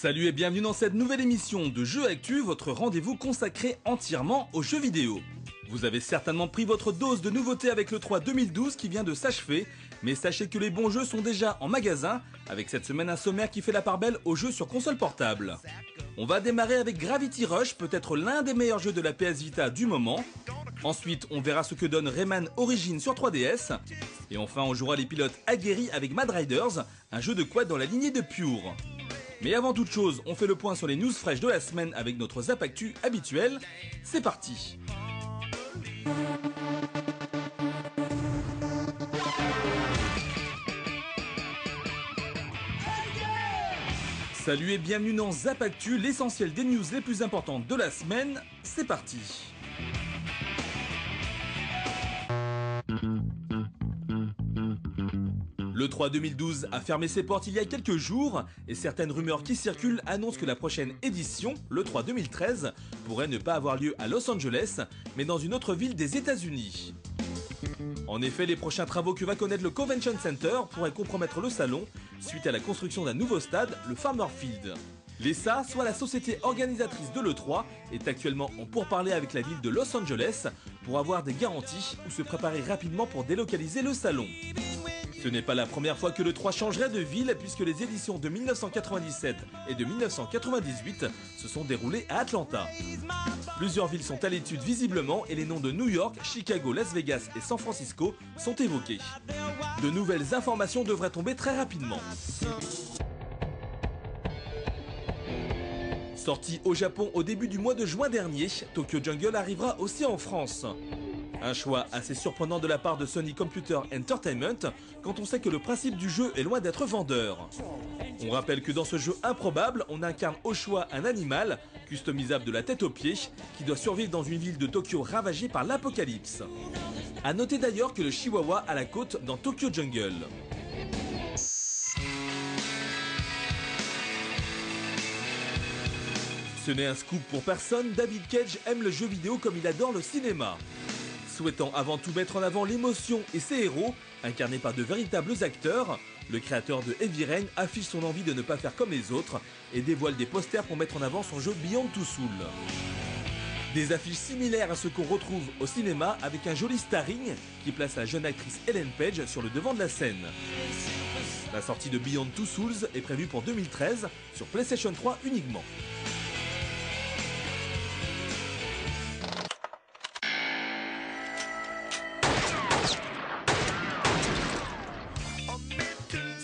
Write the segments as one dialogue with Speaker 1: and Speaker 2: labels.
Speaker 1: Salut et bienvenue dans cette nouvelle émission de Jeux Actu, votre rendez-vous consacré entièrement aux jeux vidéo. Vous avez certainement pris votre dose de nouveautés avec l'E3 2012 qui vient de s'achever, mais sachez que les bons jeux sont déjà en magasin, avec cette semaine un sommaire qui fait la part belle aux jeux sur console portable. On va démarrer avec Gravity Rush, peut-être l'un des meilleurs jeux de la PS Vita du moment. Ensuite, on verra ce que donne Rayman Origins sur 3DS. Et enfin, on jouera les pilotes aguerris avec Mad Riders, un jeu de quad dans la lignée de Pure. Mais avant toute chose, on fait le point sur les news fraîches de la semaine avec notre Zap Actu habituel. C'est parti. Salut et bienvenue dans Zap Actu, l'essentiel des news les plus importantes de la semaine. C'est parti. L'E3 2012 a fermé ses portes il y a quelques jours et certaines rumeurs qui circulent annoncent que la prochaine édition, l'E3 2013, pourrait ne pas avoir lieu à Los Angeles, mais dans une autre ville des États-Unis. En effet, les prochains travaux que va connaître le Convention Center pourraient compromettre le salon suite à la construction d'un nouveau stade, le Farmer Field. L'ESA, soit la société organisatrice de l'E3, est actuellement en pourparlers avec la ville de Los Angeles pour avoir des garanties ou se préparer rapidement pour délocaliser le salon. Ce n'est pas la première fois que l'E3 changerait de ville puisque les éditions de 1997 et de 1998 se sont déroulées à Atlanta. Plusieurs villes sont à l'étude visiblement et les noms de New York, Chicago, Las Vegas et San Francisco sont évoqués. De nouvelles informations devraient tomber très rapidement. Sorti au Japon au début du mois de juin dernier, Tokyo Jungle arrivera aussi en France. Un choix assez surprenant de la part de Sony Computer Entertainment quand on sait que le principe du jeu est loin d'être vendeur. On rappelle que dans ce jeu improbable, on incarne au choix un animal, customisable de la tête aux pieds, qui doit survivre dans une ville de Tokyo ravagée par l'apocalypse. A noter d'ailleurs que le chihuahua a la côte dans Tokyo Jungle. Ce n'est un scoop pour personne, David Cage aime le jeu vidéo comme il adore le cinéma. Souhaitant avant tout mettre en avant l'émotion et ses héros, incarnés par de véritables acteurs, le créateur de Heavy Rain affiche son envie de ne pas faire comme les autres et dévoile des posters pour mettre en avant son jeu Beyond Two Souls. Des affiches similaires à ce qu'on retrouve au cinéma avec un joli starring qui place la jeune actrice Ellen Page sur le devant de la scène. La sortie de Beyond Two Souls est prévue pour 2013 sur PlayStation 3 uniquement.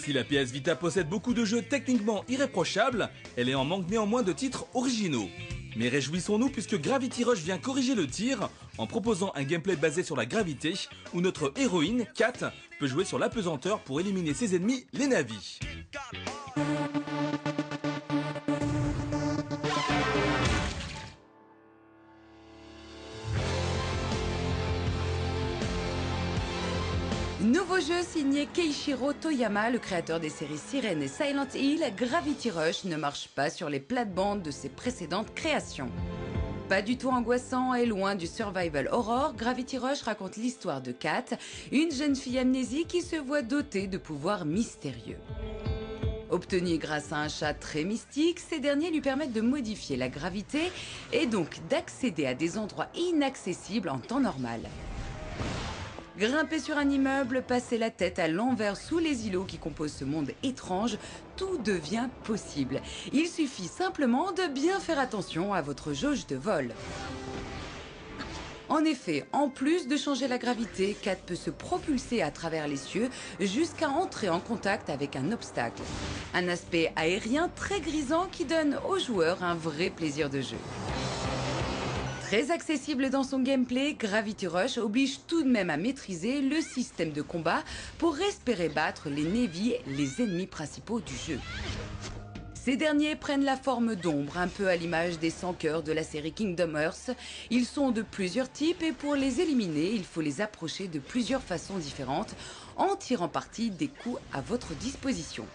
Speaker 1: Si la PS Vita possède beaucoup de jeux techniquement irréprochables, elle est en manque néanmoins de titres originaux. Mais réjouissons-nous puisque Gravity Rush vient corriger le tir en proposant un gameplay basé sur la gravité où notre héroïne, Kat, peut jouer sur l'apesanteur pour éliminer ses ennemis, les navis.
Speaker 2: Nouveau jeu signé Keishiro Toyama, le créateur des séries Siren et Silent Hill, Gravity Rush ne marche pas sur les plates-bandes de ses précédentes créations. Pas du tout angoissant et loin du survival horror, Gravity Rush raconte l'histoire de Kat, une jeune fille amnésique qui se voit dotée de pouvoirs mystérieux. Obtenus grâce à un chat très mystique, ces derniers lui permettent de modifier la gravité et donc d'accéder à des endroits inaccessibles en temps normal. Grimper sur un immeuble, passer la tête à l'envers sous les îlots qui composent ce monde étrange, tout devient possible. Il suffit simplement de bien faire attention à votre jauge de vol. En effet, en plus de changer la gravité, Kat peut se propulser à travers les cieux jusqu'à entrer en contact avec un obstacle. Un aspect aérien très grisant qui donne aux joueurs un vrai plaisir de jeu. Très accessible dans son gameplay, Gravity Rush oblige tout de même à maîtriser le système de combat pour espérer battre les Navy, les ennemis principaux du jeu. Ces derniers prennent la forme d'ombres, un peu à l'image des 100 cœurs de la série Kingdom Hearts. Ils sont de plusieurs types et pour les éliminer, il faut les approcher de plusieurs façons différentes en tirant parti des coups à votre disposition.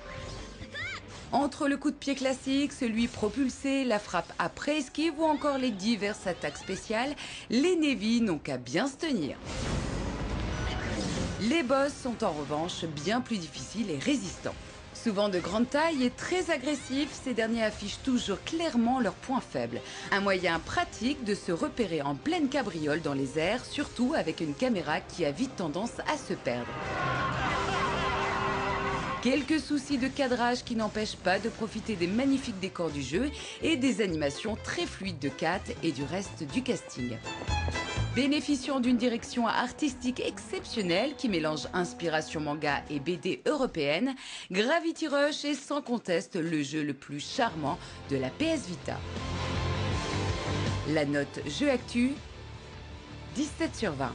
Speaker 2: Entre le coup de pied classique, celui propulsé, la frappe après esquive ou encore les diverses attaques spéciales, les Navy n'ont qu'à bien se tenir. Les boss sont en revanche bien plus difficiles et résistants. Souvent de grande taille et très agressifs, ces derniers affichent toujours clairement leurs points faibles. Un moyen pratique de se repérer en pleine cabriole dans les airs, surtout avec une caméra qui a vite tendance à se perdre. Quelques soucis de cadrage qui n'empêchent pas de profiter des magnifiques décors du jeu et des animations très fluides de Kat et du reste du casting. Bénéficiant d'une direction artistique exceptionnelle qui mélange inspiration manga et BD européenne, Gravity Rush est sans conteste le jeu le plus charmant de la PS Vita. La note Jeu Actu, 17/20.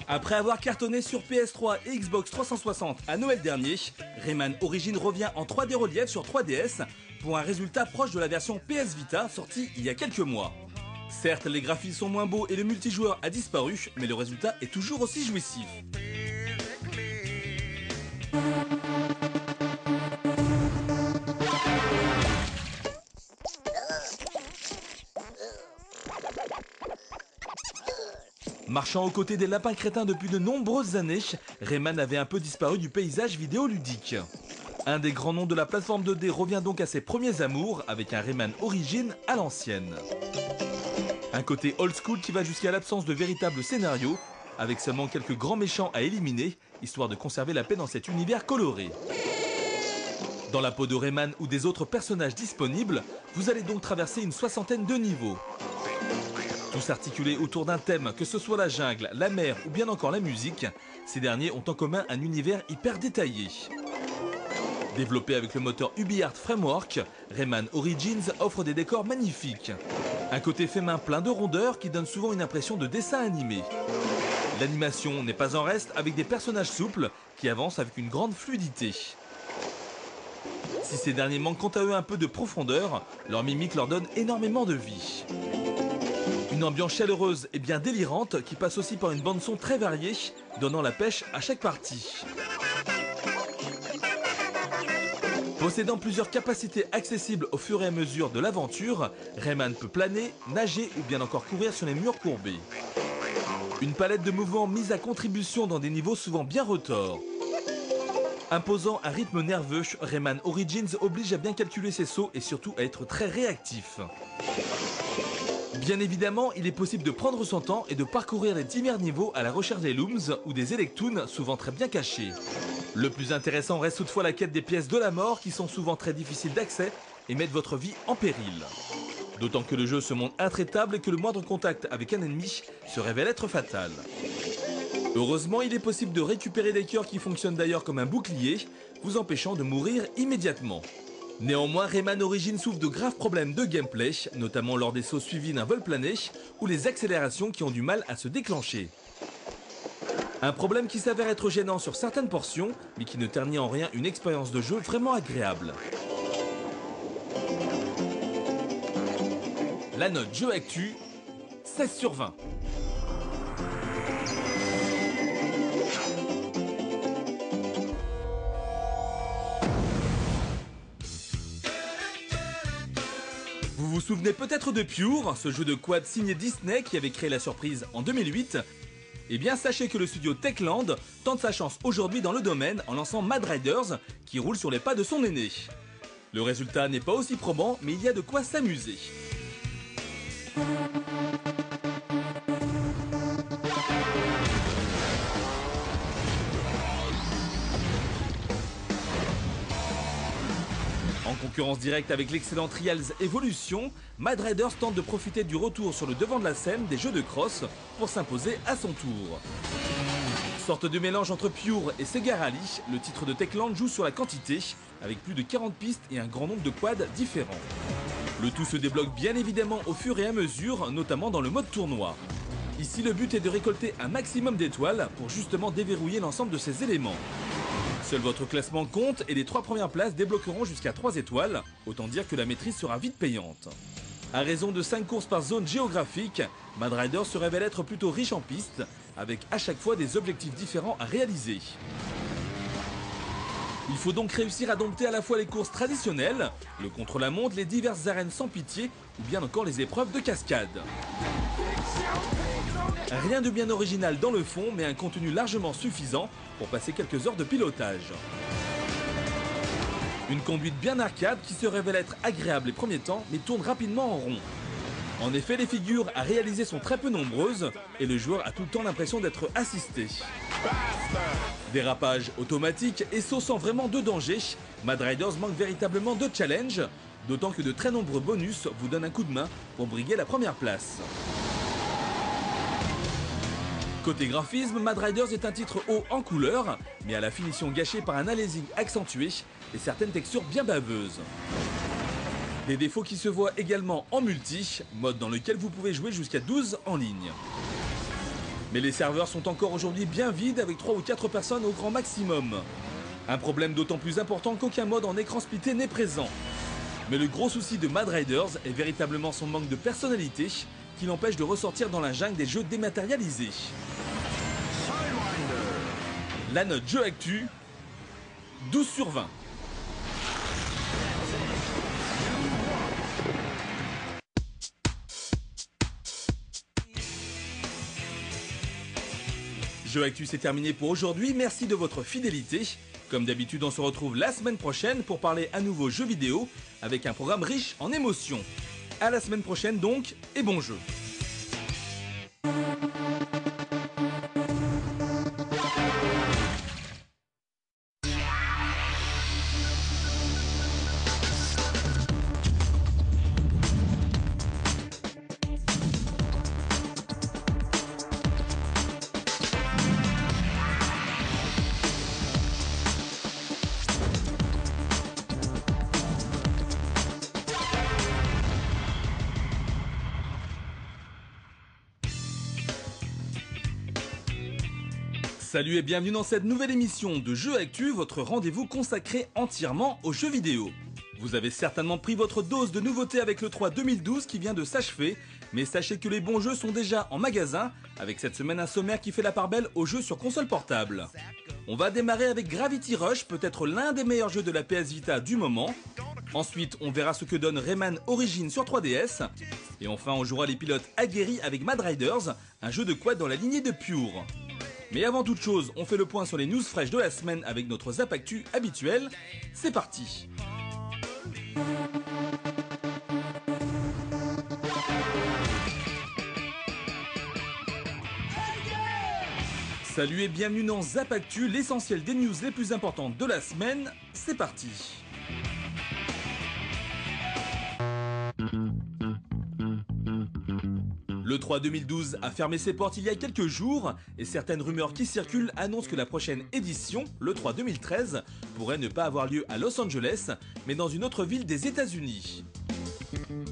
Speaker 1: Après avoir cartonné sur PS3 et Xbox 360 à Noël dernier, Rayman Origins revient en 3D relief sur 3DS pour un résultat proche de la version PS Vita sortie il y a quelques mois. Certes, les graphismes sont moins beaux et le multijoueur a disparu, mais le résultat est toujours aussi jouissif. Marchant aux côtés des lapins crétins depuis de nombreuses années, Rayman avait un peu disparu du paysage vidéoludique. Un des grands noms de la plateforme 2D revient donc à ses premiers amours avec un Rayman Origins à l'ancienne. Un côté old school qui va jusqu'à l'absence de véritable scénario, avec seulement quelques grands méchants à éliminer, histoire de conserver la paix dans cet univers coloré. Dans la peau de Rayman ou des autres personnages disponibles, vous allez donc traverser une soixantaine de niveaux. Tous articulés autour d'un thème, que ce soit la jungle, la mer ou bien encore la musique, ces derniers ont en commun un univers hyper détaillé. Développé avec le moteur UbiArt Framework, Rayman Origins offre des décors magnifiques. Un côté fait main plein de rondeur qui donne souvent une impression de dessin animé. L'animation n'est pas en reste avec des personnages souples qui avancent avec une grande fluidité. Si ces derniers manquent quant à eux un peu de profondeur, leur mimique leur donne énormément de vie. Une ambiance chaleureuse et bien délirante qui passe aussi par une bande-son très variée, donnant la pêche à chaque partie. Possédant plusieurs capacités accessibles au fur et à mesure de l'aventure, Rayman peut planer, nager ou bien encore courir sur les murs courbés. Une palette de mouvements mise à contribution dans des niveaux souvent bien retors. Imposant un rythme nerveux, Rayman Origins oblige à bien calculer ses sauts et surtout à être très réactif. Bien évidemment, il est possible de prendre son temps et de parcourir les divers niveaux à la recherche des looms ou des Electoons souvent très bien cachés. Le plus intéressant reste toutefois la quête des pièces de la mort qui sont souvent très difficiles d'accès et mettent votre vie en péril. D'autant que le jeu se montre intraitable et que le moindre contact avec un ennemi se révèle être fatal. Heureusement, il est possible de récupérer des cœurs qui fonctionnent d'ailleurs comme un bouclier, vous empêchant de mourir immédiatement. Néanmoins, Rayman Origins souffre de graves problèmes de gameplay, notamment lors des sauts suivis d'un vol plané ou les accélérations qui ont du mal à se déclencher. Un problème qui s'avère être gênant sur certaines portions, mais qui ne ternit en rien une expérience de jeu vraiment agréable. La note Jeu Actu, 16/20. Vous vous souvenez peut-être de Pure, ce jeu de quad signé Disney qui avait créé la surprise en 2008 ? Eh bien sachez que le studio Techland tente sa chance aujourd'hui dans le domaine en lançant Mad Riders qui roule sur les pas de son aîné. Le résultat n'est pas aussi probant mais il y a de quoi s'amuser. En concurrence directe avec l'excellent Trials Evolution, Mad Riders tente de profiter du retour sur le devant de la scène des jeux de cross pour s'imposer à son tour. Sorte de mélange entre Pure et Sega Rally, le titre de Techland joue sur la quantité, avec plus de 40 pistes et un grand nombre de quads différents. Le tout se débloque bien évidemment au fur et à mesure, notamment dans le mode tournoi. Ici, le but est de récolter un maximum d'étoiles pour justement déverrouiller l'ensemble de ces éléments. Seul votre classement compte et les 3 premières places débloqueront jusqu'à 3 étoiles, autant dire que la maîtrise sera vite payante. À raison de 5 courses par zone géographique, Mad Rider se révèle être plutôt riche en pistes, avec à chaque fois des objectifs différents à réaliser. Il faut donc réussir à dompter à la fois les courses traditionnelles, le contre-la-montre, les diverses arènes sans pitié, ou bien encore les épreuves de cascade. Rien de bien original dans le fond, mais un contenu largement suffisant pour passer quelques heures de pilotage. Une conduite bien arcade qui se révèle être agréable les premiers temps, mais tourne rapidement en rond. En effet, les figures à réaliser sont très peu nombreuses et le joueur a tout le temps l'impression d'être assisté. Dérapage automatique et saut sans vraiment de danger, Mad Riders manque véritablement de challenge, d'autant que de très nombreux bonus vous donnent un coup de main pour briguer la première place. Côté graphisme, Mad Riders est un titre haut en couleur, mais à la finition gâchée par un aliasing accentué et certaines textures bien baveuses. Des défauts qui se voient également en multi, mode dans lequel vous pouvez jouer jusqu'à 12 en ligne. Mais les serveurs sont encore aujourd'hui bien vides avec 3 ou 4 personnes au grand maximum. Un problème d'autant plus important qu'aucun mode en écran splitté n'est présent. Mais le gros souci de Mad Riders est véritablement son manque de personnalité qui l'empêche de ressortir dans la jungle des jeux dématérialisés. La note jeu actu, 12 sur 20. Jeu actu, c'est terminé pour aujourd'hui, merci de votre fidélité. Comme d'habitude, on se retrouve la semaine prochaine pour parler à nouveau jeux vidéo avec un programme riche en émotions. À la semaine prochaine donc, et bon jeu. Salut et bienvenue dans cette nouvelle émission de Jeux Actu, votre rendez-vous consacré entièrement aux jeux vidéo. Vous avez certainement pris votre dose de nouveautés avec le 3 2012 qui vient de s'achever, mais sachez que les bons jeux sont déjà en magasin, avec cette semaine un sommaire qui fait la part belle aux jeux sur console portable. On va démarrer avec Gravity Rush, peut-être l'un des meilleurs jeux de la PS Vita du moment. Ensuite, on verra ce que donne Rayman Origins sur 3DS. Et enfin, on jouera les pilotes aguerris avec Mad Riders, un jeu de quad dans la lignée de Pure. Mais avant toute chose, on fait le point sur les news fraîches de la semaine avec notre Zap Actu habituel. C'est parti. Salut et bienvenue dans Zap Actu, l'essentiel des news les plus importantes de la semaine. C'est parti. Le 3 2012 a fermé ses portes il y a quelques jours et certaines rumeurs qui circulent annoncent que la prochaine édition, le 3 2013, pourrait ne pas avoir lieu à Los Angeles, mais dans une autre ville des États-Unis.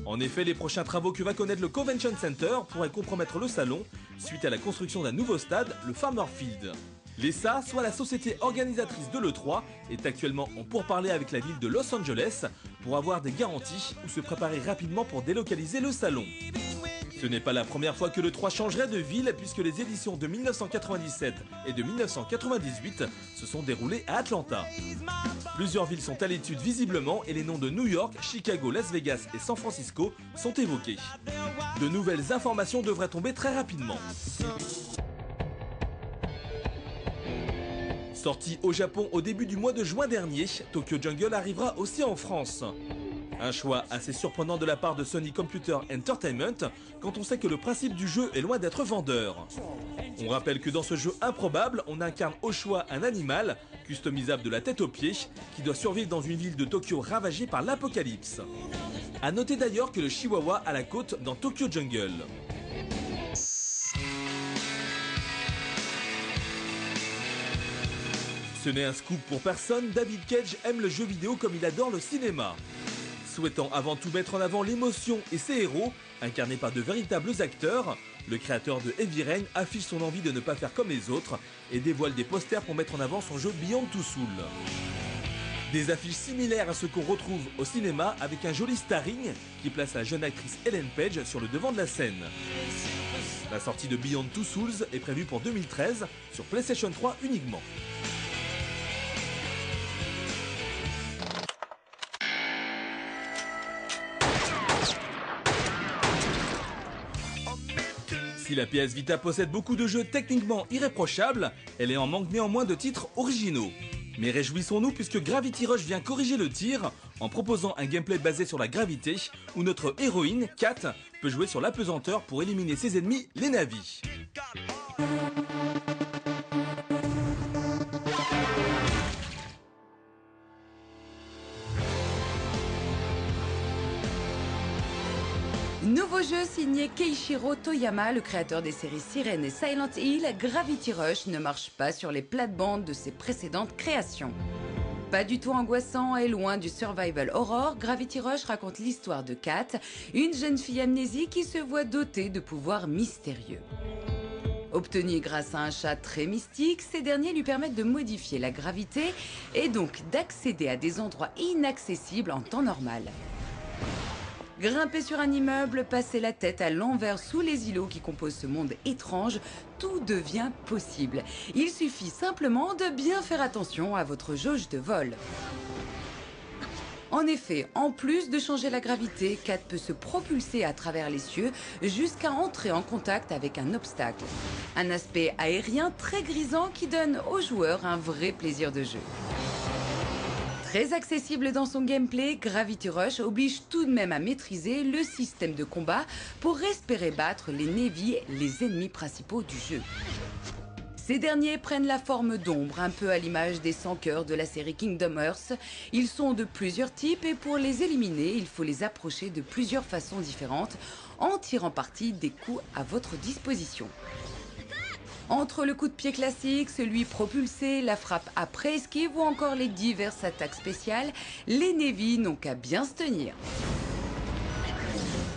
Speaker 1: En effet, les prochains travaux que va connaître le Convention Center pourraient compromettre le salon suite à la construction d'un nouveau stade, le Farmer Field. L'ESA, soit la société organisatrice de l'E3, est actuellement en pourparlers avec la ville de Los Angeles pour avoir des garanties ou se préparer rapidement pour délocaliser le salon. Ce n'est pas la première fois que le 3 changerait de ville puisque les éditions de 1997 et de 1998 se sont déroulées à Atlanta. Plusieurs villes sont à l'étude visiblement et les noms de New York, Chicago, Las Vegas et San Francisco sont évoqués. De nouvelles informations devraient tomber très rapidement. Sorti au Japon au début du mois de juin dernier, Tokyo Jungle arrivera aussi en France. Un choix assez surprenant de la part de Sony Computer Entertainment quand on sait que le principe du jeu est loin d'être vendeur. On rappelle que dans ce jeu improbable, on incarne au choix un animal, customisable de la tête aux pieds, qui doit survivre dans une ville de Tokyo ravagée par l'apocalypse. A noter d'ailleurs que le chihuahua a la côte dans Tokyo Jungle. Ce n'est un scoop pour personne, David Cage aime le jeu vidéo comme il adore le cinéma. Souhaitant avant tout mettre en avant l'émotion et ses héros, incarnés par de véritables acteurs, le créateur de Heavy Rain affiche son envie de ne pas faire comme les autres et dévoile des posters pour mettre en avant son jeu Beyond Two Souls. Des affiches similaires à ce qu'on retrouve au cinéma avec un joli starring qui place la jeune actrice Ellen Page sur le devant de la scène. La sortie de Beyond Two Souls est prévue pour 2013 sur PlayStation 3 uniquement. Si la PS Vita possède beaucoup de jeux techniquement irréprochables, elle est en manque néanmoins de titres originaux. Mais réjouissons-nous puisque Gravity Rush vient corriger le tir en proposant un gameplay basé sur la gravité où notre héroïne, Kat, peut jouer sur l'apesanteur pour éliminer ses ennemis, les navis.
Speaker 2: Nouveau jeu signé Keishiro Toyama, le créateur des séries Siren et Silent Hill, Gravity Rush ne marche pas sur les plates-bandes de ses précédentes créations. Pas du tout angoissant et loin du survival horror, Gravity Rush raconte l'histoire de Kat, une jeune fille amnésique qui se voit dotée de pouvoirs mystérieux. Obtenus grâce à un chat très mystique, ces derniers lui permettent de modifier la gravité et donc d'accéder à des endroits inaccessibles en temps normal. Grimper sur un immeuble, passer la tête à l'envers sous les îlots qui composent ce monde étrange, tout devient possible. Il suffit simplement de bien faire attention à votre jauge de vol. En effet, en plus de changer la gravité, Kat peut se propulser à travers les cieux jusqu'à entrer en contact avec un obstacle. Un aspect aérien très grisant qui donne aux joueurs un vrai plaisir de jeu. Très accessible dans son gameplay, Gravity Rush oblige tout de même à maîtriser le système de combat pour espérer battre les Navy, les ennemis principaux du jeu. Ces derniers prennent la forme d'ombres, un peu à l'image des sans-cœurs de la série Kingdom Hearts. Ils sont de plusieurs types et pour les éliminer, il faut les approcher de plusieurs façons différentes en tirant parti des coups à votre disposition. Entre le coup de pied classique, celui propulsé, la frappe après esquive ou encore les diverses attaques spéciales, les Navy n'ont qu'à bien se tenir.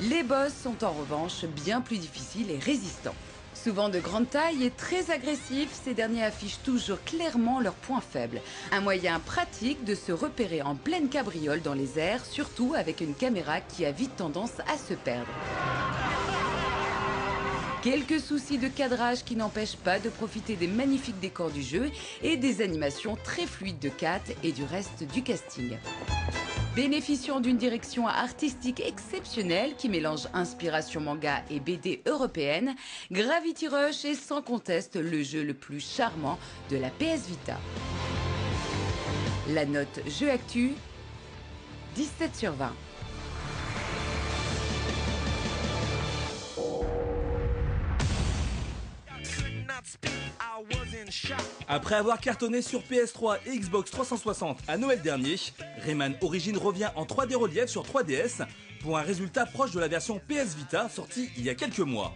Speaker 2: Les boss sont en revanche bien plus difficiles et résistants. Souvent de grande taille et très agressifs, ces derniers affichent toujours clairement leurs points faibles. Un moyen pratique de se repérer en pleine cabriole dans les airs, surtout avec une caméra qui a vite tendance à se perdre. Quelques soucis de cadrage qui n'empêchent pas de profiter des magnifiques décors du jeu et des animations très fluides de Kat et du reste du casting. Bénéficiant d'une direction artistique exceptionnelle qui mélange inspiration manga et BD européenne, Gravity Rush est sans conteste le jeu le plus charmant de la PS Vita. La note Jeu Actu, 17/20.
Speaker 1: Après avoir cartonné sur PS3 et Xbox 360 à Noël dernier, Rayman Origins revient en 3D relief sur 3DS pour un résultat proche de la version PS Vita sortie il y a quelques mois.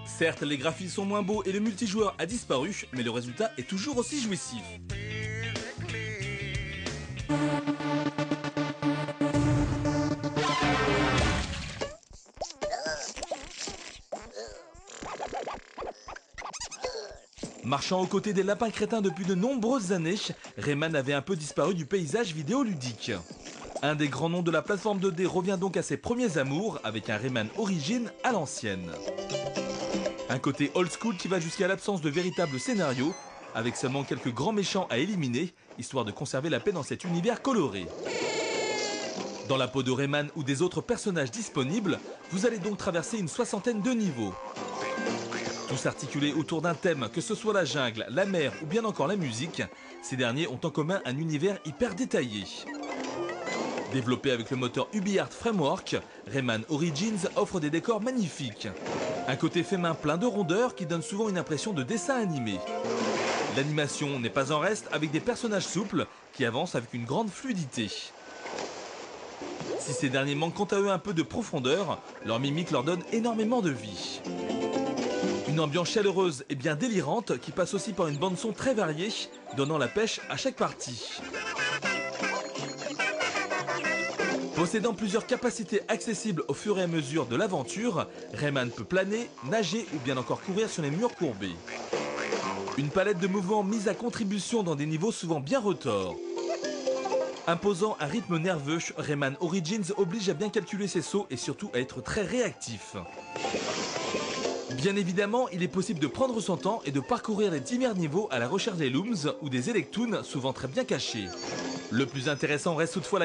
Speaker 1: Certes, les graphismes sont moins beaux et le multijoueur a disparu, mais le résultat est toujours aussi jouissif. Marchant aux côtés des lapins crétins depuis de nombreuses années, Rayman avait un peu disparu du paysage vidéoludique. Un des grands noms de la plateforme 2D revient donc à ses premiers amours avec un Rayman Origins à l'ancienne. Un côté old school qui va jusqu'à l'absence de véritable scénario, avec seulement quelques grands méchants à éliminer, histoire de conserver la paix dans cet univers coloré. Dans la peau de Rayman ou des autres personnages disponibles, vous allez donc traverser une soixantaine de niveaux. Tous articulés autour d'un thème, que ce soit la jungle, la mer ou bien encore la musique, ces derniers ont en commun un univers hyper détaillé. Développé avec le moteur UbiArt Framework, Rayman Origins offre des décors magnifiques. Un côté fait main plein de rondeur qui donne souvent une impression de dessin animé. L'animation n'est pas en reste avec des personnages souples qui avancent avec une grande fluidité. Si ces derniers manquent quant à eux un peu de profondeur, leur mimique leur donne énormément de vie. Une ambiance chaleureuse et bien délirante qui passe aussi par une bande-son très variée, donnant la pêche à chaque partie. Possédant plusieurs capacités accessibles au fur et à mesure de l'aventure, Rayman peut planer, nager ou bien encore courir sur les murs courbés. Une palette de mouvements mise à contribution dans des niveaux souvent bien retors. Imposant un rythme nerveux, Rayman Origins oblige à bien calculer ses sauts et surtout à être très réactif. Bien évidemment, il est possible de prendre son temps et de parcourir les divers niveaux à la recherche des looms ou des Electoons souvent très bien cachés. Le plus intéressant reste toutefois la